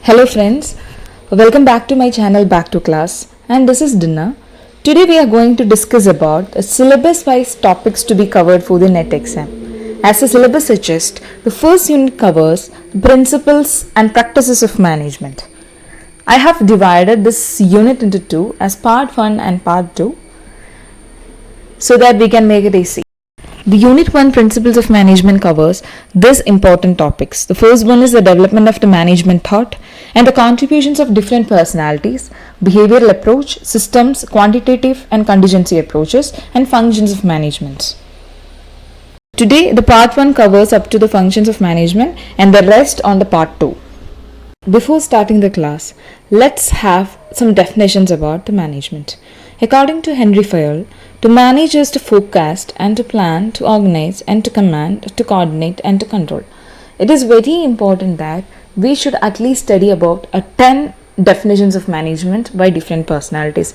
Hello friends, welcome back to my channel Back to Class, and this is Dinna. Today we are going to discuss about the syllabus wise topics to be covered for the NET exam. As the syllabus suggests, the first unit covers principles and practices of management. I have divided this unit into two as part 1 and part 2 so that we can make it easy. The Unit 1 Principles of Management covers these important topics. The first one is the development of the management thought and the contributions of different personalities, behavioral approach, systems, quantitative and contingency approaches, and functions of management. Today, the part 1 covers up to the functions of management and the rest on the part 2. Before starting the class, let's have some definitions about the management. According to Henry Fayol, to manage is to forecast and to plan, to organize and to command, to coordinate and to control. It is very important that we should at least study about 10 definitions of management by different personalities.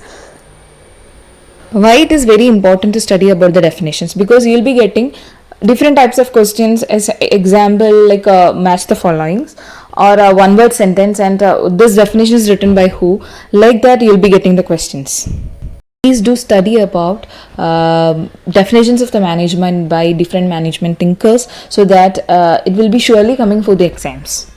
Why it is very important to study about the definitions? Because you will be getting different types of questions, as example like match the followings or a one word sentence, and this definition is written by who, like that you will be getting the questions. Please do study about definitions of the management by different management thinkers so that it will be surely coming for the exams.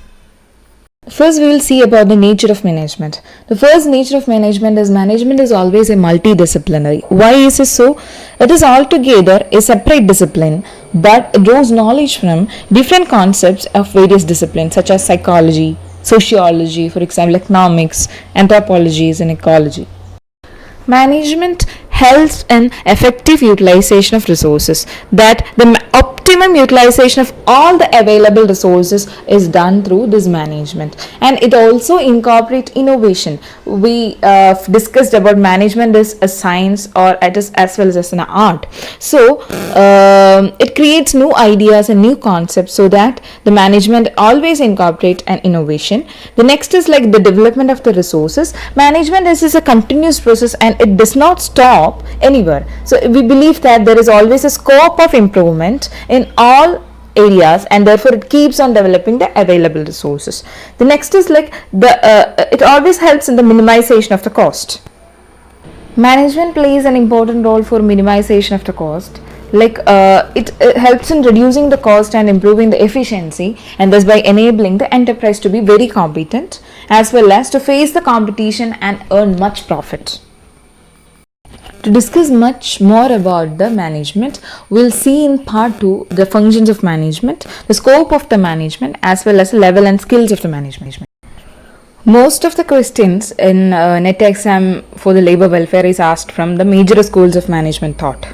First, we will see about the nature of management. The first nature of management is always a multidisciplinary. Why is it so? It is altogether a separate discipline, but it draws knowledge from different concepts of various disciplines such as psychology, sociology, for example, economics, anthropology, and ecology. Management helps in effective utilization of resources, that the optimum utilization of all the available resources is done through this management, and it also incorporates innovation. We discussed about management is a science, or it is as well as an art. So it creates new ideas and new concepts so that the management always incorporate an innovation. The next is like the development of the resources. Management is a continuous process and it does not stop anywhere. So we believe that there is always a scope of improvement in all areas, and therefore it keeps on developing the available resources. The next is like it always helps in the minimization of the cost. Management plays an important role for minimization of the cost. Like it helps in reducing the cost and improving the efficiency, and thus by enabling the enterprise to be very competent as well as to face the competition and earn much profit. To discuss much more about the management, we'll see in part 2 the functions of management, the scope of the management, as well as the level and skills of the management. Most of the questions in NET exam for the labor welfare is asked from the major schools of management thought.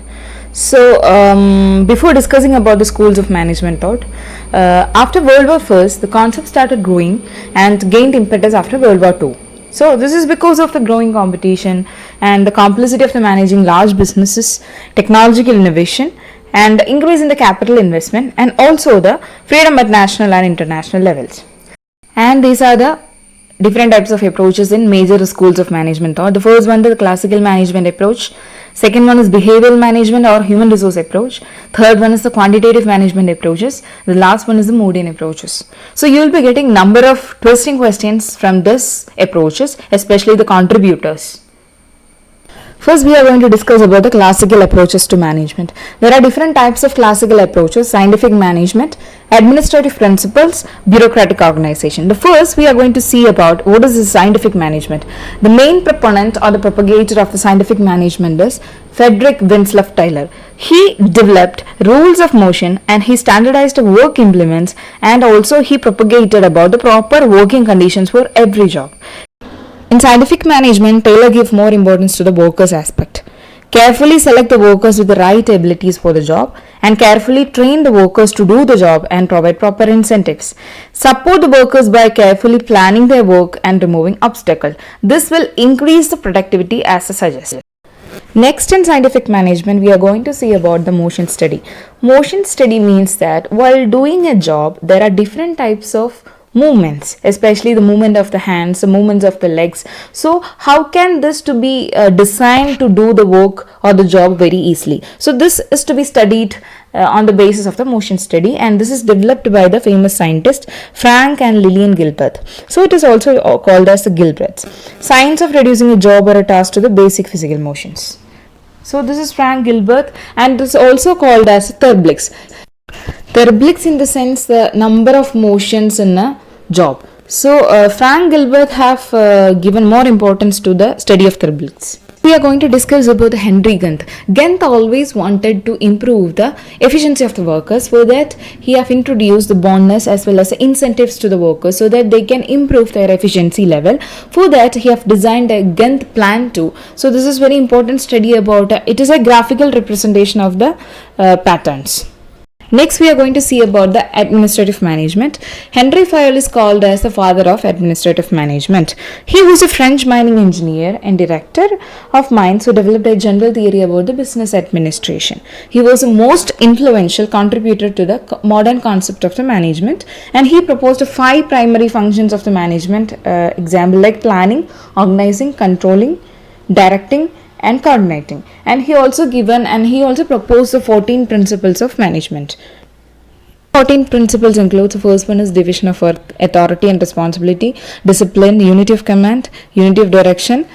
So before discussing about the schools of management thought, after World War I, the concept started growing and gained impetus after World War II. So this is because of the growing competition and the complexity of the managing large businesses, technological innovation, and increase in the capital investment, and also the freedom at national and international levels. And these are the different types of approaches in major schools of management thought. The first one is the classical management approach. Second one is behavioral management or human resource approach. Third one is the quantitative management approaches. The last one is the Moodian approaches. So you will be getting number of twisting questions from this approaches, especially the contributors. First, we are going to discuss about the classical approaches to management. There are different types of classical approaches: scientific management, administrative principles, bureaucratic organization. The first, we are going to see about what is the scientific management. The main proponent or the propagator of the scientific management is Frederick Winslow Taylor. He developed rules of motion and he standardized work implements, and also he propagated about the proper working conditions for every job. In scientific management, Taylor gave more importance to the workers aspect. Carefully select the workers with the right abilities for the job, and carefully train the workers to do the job and provide proper incentives. Support the workers by carefully planning their work and removing obstacles. This will increase the productivity as suggested. Next, in scientific management, we are going to see about the motion study. Motion study means that while doing a job, there are different types of movements, especially the movement of the hands, the movements of the legs. So how can this to be designed to do the work or the job very easily? So this is to be studied on the basis of the motion study, and this is developed by the famous scientist Frank and Lillian Gilbert. So it is also called as the Gilbert's science of reducing a job or a task to the basic physical motions. So this is Frank Gilbert, and this is also called as therblics. Therblics in the sense the number of motions in a job. So Frank Gilbert have given more importance to the study of therblics. We are going to discuss about Henry Gantt. Gantt always wanted to improve the efficiency of the workers. For that, he have introduced the bonus as well as the incentives to the workers so that they can improve their efficiency level. For that, he have designed a Gantt plan too. So this is very important study about it is a graphical representation of the patterns. Next, we are going to see about the administrative management. Henry Fayol is called as the father of administrative management. He was a French mining engineer and director of mines who developed a general theory about the business administration. He was the most influential contributor to the modern concept of the management, and he proposed 5 primary functions of the management, example like planning, organizing, controlling, directing, and coordinating. And he also proposed the 14 principles of management. 14 principles include the first one is division of work, authority and responsibility, discipline, unity of command, unity of direction,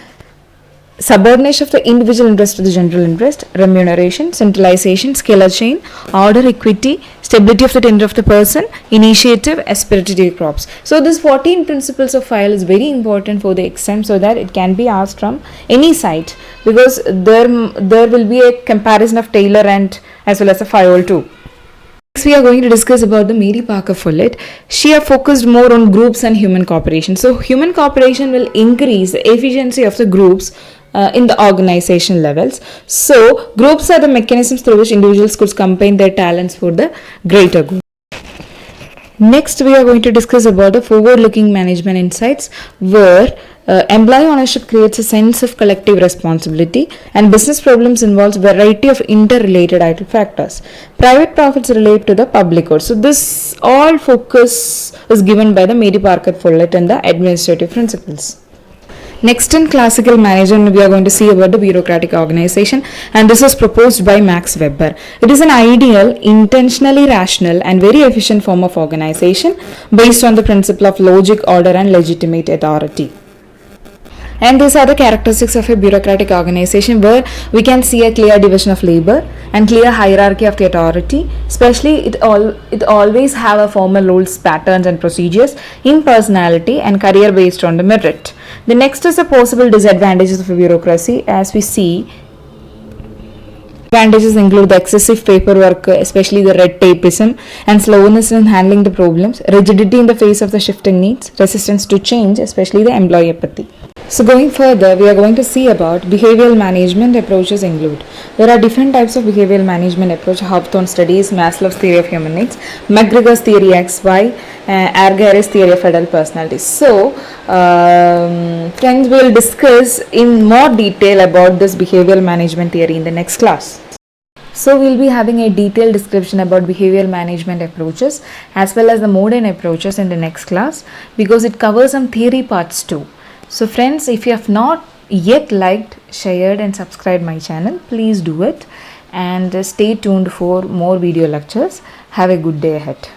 subordination of the individual interest to the general interest, remuneration, centralization, scalar chain, order, equity, stability of the tender of the person, initiative, aspirative crops. So this 14 principles of Fayol is very important for the exam so that it can be asked from any site, because there will be a comparison of Taylor and as well as the Fayol too. Next, we are going to discuss about the Mary Parker Follett. She have focused more on groups and human cooperation. So human cooperation will increase the efficiency of the groups in the organization levels. So groups are the mechanisms through which individuals could combine their talents for the greater good. Next, we are going to discuss about the forward-looking management insights, where employee ownership creates a sense of collective responsibility, and business problems involves variety of interrelated idle factors. Private profits relate to the public good. So this all focus is given by the Mary Parker Follett and the administrative principles. Next, in classical management, we are going to see about the bureaucratic organization, and this is proposed by Max Weber. It is an ideal, intentionally rational and very efficient form of organization based on the principle of logic, order and legitimate authority. And these are the characteristics of a bureaucratic organization, where we can see a clear division of labor and clear hierarchy of the authority. Especially it always have a formal rules, patterns and procedures, impersonality and career based on the merit. The next is the possible disadvantages of a bureaucracy. As we see, advantages include the excessive paperwork, especially the red tapeism, and slowness in handling the problems, rigidity in the face of the shifting needs, resistance to change, especially the employee apathy. So going further, we are going to see about behavioral management approaches include. There are different types of behavioral management approach. Hawthorne studies, Maslow's theory of human needs, McGregor's theory XY, Argyris theory of adult personalities. So friends, we will discuss in more detail about this behavioral management theory in the next class. So we'll be having a detailed description about behavioral management approaches as well as the modern approaches in the next class, because it covers some theory parts too. So friends, if you have not yet liked, shared and subscribed my channel, please do it, and stay tuned for more video lectures. Have a good day ahead.